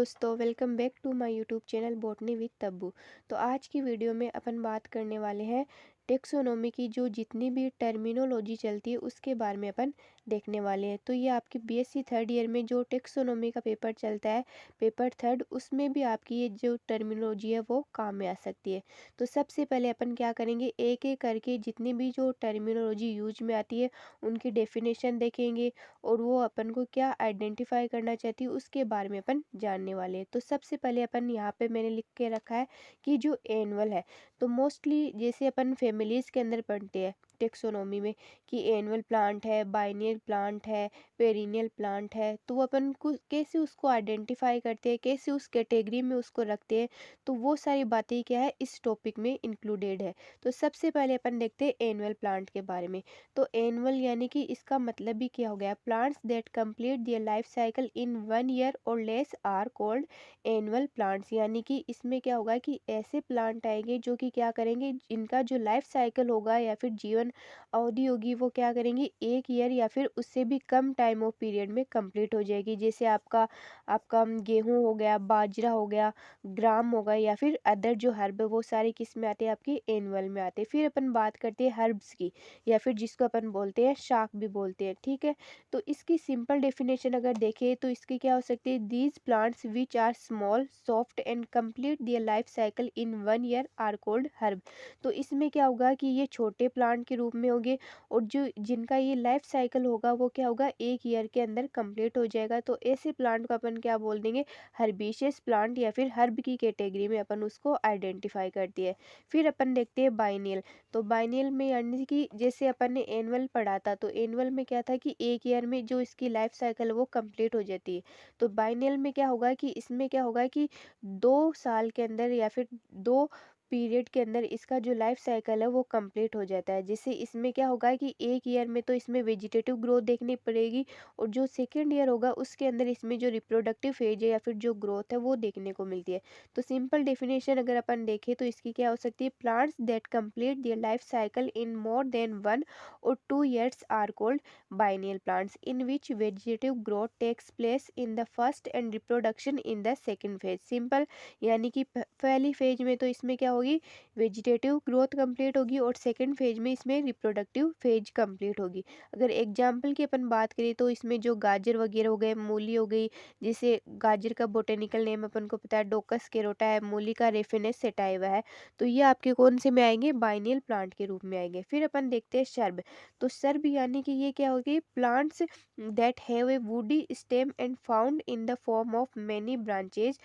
दोस्तों, welcome back to my YouTube channel botany with Tabbu. तो आज की वीडियो में अपन बात करने वाले हैं टेक्सोनोमी की जो जितनी भी टर्मिनोलॉजी चलती है उसके बारे में अपन देखने वाले हैं। तो ये आपकी बीएससी थर्ड ईयर में जो टेक्सोनोमी का पेपर चलता है, पेपर थर्ड, उसमें भी आपकी ये जो टर्मिनोलॉजी है वो काम में आ सकती है। तो सबसे पहले अपन क्या करेंगे, एक एक करके जितनी भी जो टर्मिनोलॉजी यूज में आती है उनकी डेफिनेशन देखेंगे और वो अपन को क्या आइडेंटिफाई करना चाहती है उसके बारे में अपन जानने वाले हैं। तो सबसे पहले अपन यहाँ पे मैंने लिख के रखा है कि जो एनुअल है, तो मोस्टली जैसे अपन फैमिलीज के अंदर पढ़ते हैं टेक्सोनोमी में कि एनुअल प्लांट है, बाइनियल प्लांट है, पेरिनियल प्लांट है, तो वो अपन को कैसे उसको आइडेंटिफाई करते हैं, कैसे उस कैटेगरी में उसको रखते हैं, तो वो सारी बातें क्या है इस टॉपिक में इंक्लूडेड है। तो सबसे पहले अपन देखते हैं एनुअल प्लांट के बारे में। तो एनुअल यानी कि इसका मतलब भी क्या हो गया, plants that complete their life cycle in 1 year or less are called annual plants. यानी कि इसमें क्या होगा कि ऐसे प्लांट आएंगे जो कि क्या करेंगे, इनका जो लाइफ साइकिल होगा या फिर जीवन अवधि होगी वो क्या करेंगे 1 ईयर या फिर उससे भी कम टाइम ऑफ पीरियड में कंप्लीट हो जाएगी। जैसे आपका आपका गेहूं हो गया, बाजरा हो गया, ग्राम होगा या फिर अदर जो हर्ब है वो सारे किस में आते हैं, आपके एनुअल में आते हैं। फिर अपन बात करते हैं हर्ब्स की, या फिर जिसको अपन बोलते हैं शाक भी बोलते हैं, ठीक है। तो इसकी सिंपल डेफिनेशन अगर देखें तो इसकी क्या हो सकती है, these plants which are small soft and complete their life cycle in 1 year are called herb. तो इसमें क्या होगा कि ये छोटे प्लांट के रूप में होंगे और जो जिनका ये लाइफ साइकिल होगा वो क्या होगा 1 ईयर के अंदर कंप्लीट हो जाएगा। तो ऐसे प्लांट को अपन क्या बोल देंगे, हर्बेशियस प्लांट या फिर हर्ब की कैटेगरी में अपन उसको आइडेंटिफाई करती है। फिर अपन देखते हैं बाइनियल। तो बाइनियल में यानी कि जैसे अपन ने एनुअल पढ़ा था, तो एनुअल में क्या था कि 1 ईयर में जो इसकी लाइफ साइकिल है वो कंप्लीट हो जाती है। तो बाइनियल में क्या होगा कि इसमें क्या होगा कि 2 साल के अंदर या फिर 2 पीरियड के अंदर इसका जो लाइफ साइकिल है वो कंप्लीट हो जाता है। जिससे इसमें क्या होगा कि 1 ईयर में तो इसमें वेजिटेटिव ग्रोथ देखनी पड़ेगी और जो सेकेंड ईयर होगा उसके अंदर इसमें जो रिप्रोडक्टिव फेज है या फिर जो ग्रोथ है वो देखने को मिलती है। तो सिंपल डेफिनेशन अगर अपन देखें तो इसकी क्या हो सकती है, plants that complete their life cycle in more than 1 or 2 years आर कॉल्ड biennial plants in which vegetative growth takes place in the first and reproduction in the second phase. Simple यानी कि पहली फेज में तो इसमें क्या होगी, वेजिटेटिव ग्रोथ कंप्लीट होगी और सेकेंड फेज में इसमें रिप्रोडक्टिव फेज कंप्लीट होगी। अगर एग्जाम्पल की अपन बात करें तो इसमें जो गाजर वगैरह हो गए, मूली हो गई, जिसे गाजर का बोटेनिकल नेम अपन को पता है डोकस केरोटा है, मूली का रेफिनेस सेटाइवा है। तो ये आपके कौन से में आएंगे, बाइनियल प्लांट के रूप में आएंगे। फिर अपन देखते हैं सर्ब। तो सर्ब यानी कि ये क्या होगी, plants that have a woody stem and found in the form of many branches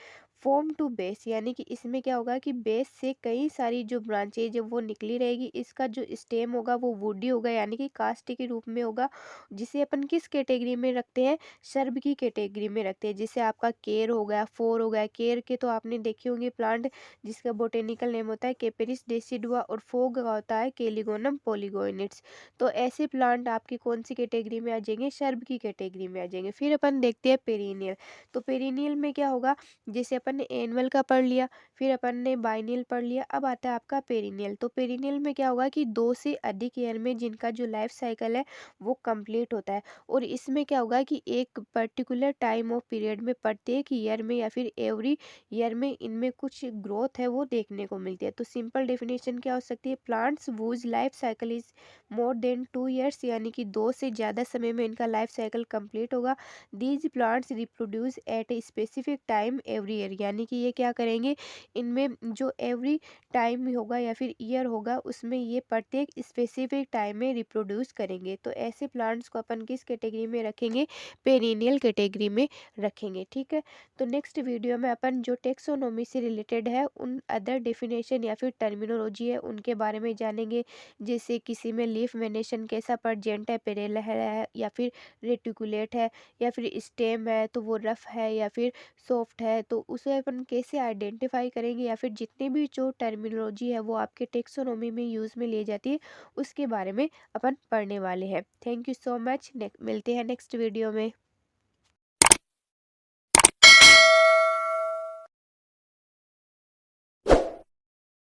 form to base. यानी कि इसमें क्या होगा कि बेस से कई सारी जो ब्रांचेज है वो निकली रहेगी। इसका जो स्टेम होगा वो वुडी होगा यानी कि कास्ट के रूप में होगा, जिसे अपन किस कैटेगरी में रखते हैं, सर्ब की कैटेगरी में रखते हैं। जैसे आपका केर हो गया, फोर हो गया। केर के तो आपने देखे होंगे प्लांट जिसका बोटेनिकल नेम होता है केपेरिस डेसिडुआ और फोग का होता है केलिगोनम पोलिगोइनिट्स। तो ऐसे प्लांट आपकी कौन सी कैटेगरी में आ जाएंगे, सर्ब की कैटेगरी में आ जाएंगे। फिर अपन देखते हैं पेरिनियल। तो पेरिनियल में क्या होगा, जैसे अपन ने एनुअल का पढ़ लिया, फिर अपन ने बाइनियल पढ़ लिया, अब आता है आपका पेरिनियल। तो पेरिनियल में क्या होगा कि 2 से अधिक ईयर में जिनका जो लाइफ साइकिल है वो कंप्लीट होता है और इसमें क्या होगा कि एक पर्टिकुलर टाइम ऑफ पीरियड में प्रत्येक ईयर में या फिर एवरी ईयर में इनमें कुछ ग्रोथ है वो देखने को मिलती है। तो सिंपल डेफिनेशन क्या हो सकती है, plants whose life cycle is more than 2 years, यानी कि 2 से ज़्यादा समय में इनका लाइफ साइकिल कंप्लीट होगा। These plants reproduce at a specific time every year, यानी कि ये क्या करेंगे, इनमें जो एवरी टाइम होगा या फिर ईयर होगा उसमें ये प्रत्येक स्पेसिफिक टाइम में रिप्रोड्यूस करेंगे। तो ऐसे प्लांट्स को अपन किस कैटेगरी में रखेंगे, पेरिनियल कैटेगरी में रखेंगे, ठीक है। तो नेक्स्ट वीडियो में अपन जो टेक्सोनोमी से रिलेटेड है उन अदर डेफिनेशन या फिर टर्मिनोलॉजी है उनके बारे में जानेंगे। जैसे किसी में लीफ वेनेशन कैसा परजेंट है, पेरेला है या फिर रेटिकुलेट है या फिर स्टेम है तो वो रफ है या फिर सॉफ्ट है, तो उसे अपन कैसे आइडेंटिफाई करेंगे, या फिर जितने भी जो टर्मिनोलॉजी है वो आपके टेक्सोनोमी में यूज़ में लिए जाती है उसके बारे में अपन पढ़ने वाले हैं। थैंक यू सो मच, मिलते हैं नेक्स्ट वीडियो में।